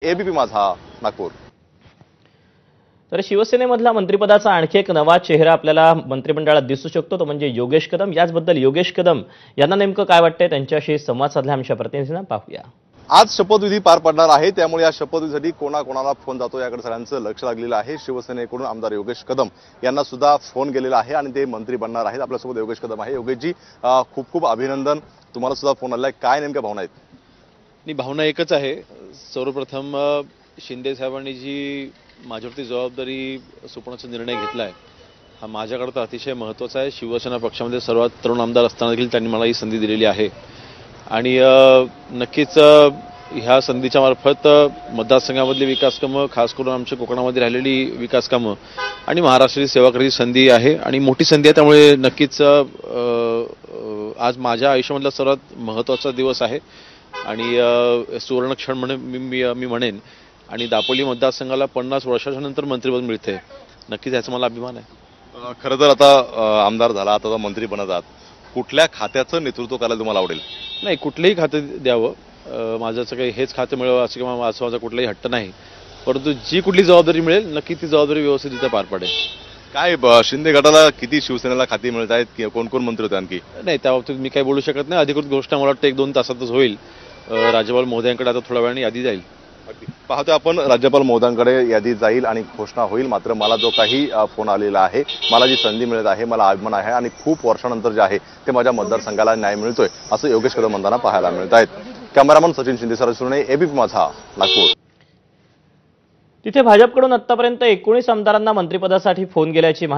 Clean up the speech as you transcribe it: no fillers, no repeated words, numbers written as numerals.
ABP माझा नागपूर। तर शिवसेनेमधला मंत्रिपदाचा आणखी एक नवा चेहरा आपल्याला मंत्रिमंडळात दिसू शकतो तो म्हणजे योगेश कदम। याचबद्दल योगेश कदम यांना नेमकं काय वाटतंय त्यांच्याशी संवाद साधला आमच्या प्रतिनिधींना, पाहूया। आज शपथविधी पार पडणार आहे, त्यामुळे या शपथविधीसाठी कोणाकोणाला फोन जातो याकडे सगळ्यांचं लक्ष लागलेलं आहे। शिवसेनेकडून आमदार योगेश कदम यांना सुद्धा फोन गेलेला आहे आणि ते मंत्री बनणार आहेत। आपल्यासोबत योगेश कदम आहे। योगेशजी, खूप खूप अभिनंदन, तुम्हाला सुद्धा फोन आलाय, काय नेमक्या भावना आहेत? नाही, भावना एकच आहे। सर्वप्रथम शिंदे साहेबांनी जी माझ्यावरती जबाबदारी सोपवण्याचा निर्णय घेतलाय हा माझ्याकडे तर अतिशय महत्त्वाचा आहे। शिवसेना पक्षामध्ये सर्वात तरुण आमदार असताना देखील त्यांनी मला ही संधी दिलेली आहे आणि नक्कीच ह्या संधीच्या मार्फत मतदारसंघामधली विकास कामं, खास करून आमच्या कोकणामध्ये राहिलेली विकास कामं आणि महाराष्ट्राची सेवा करायची संधी आहे आणि मोठी संधी आहे। त्यामुळे नक्कीच आज माझ्या आयुष्यामधला सर्वात महत्त्वाचा दिवस आहे आणि सुवर्णक्षण म्हणून मी म्हणेन आणि दापोली मतदारसंघाला 50 वर्षाच्या नंतर मंत्रिपद मिळते, नक्कीच याचा मला अभिमान आहे। खरं तर आता आमदार झाला, आता मंत्री बनत आहात, कुठल्या खात्याचं नेतृत्व करायला तुम्हाला आवडेल? नाही, कुठलंही खातं द्यावं, माझं असं काही हेच खातं मिळावं असं किंवा असं माझा कुठलाही हट्ट नाही, परंतु जी कुठली जबाबदारी मिळेल नक्की ती जबाबदारी व्यवस्थितरित्या पार पडेल। काय शिंदे गटाला किती शिवसेनेला खाती मिळत आहेत, कोण कोण मंत्री होते आणखी? नाही, त्या बाबतीत मी काही बोलू शकत नाही। अधिकृत घोषणा मला वाटतं 1-2 तासातच होईल। राज्यपाल महोदयांकडे आता थोड्या वेळाने यादी जाईल। पाहतो आपण, राज्यपाल महोदयांकडे यादी जाईल आणि घोषणा होईल। मात्र मला जो काही फोन आलेला आहे, मला जी संधी मिळत आहे, मला अभिमान आहे आणि खूप वर्षानंतर जे आहे ते माझ्या मतदारसंघाला न्याय मिळतोय असं योगेश कदम म्हणताना पाहायला मिळत आहेत। कॅमेरामन सचिन शिंदे सरसुणे, एबीपी माझा नागपूर। तिथे भाजपकडून आतापर्यंत 19 आमदारांना मंत्रिपदासाठी फोन गेल्याची माहिती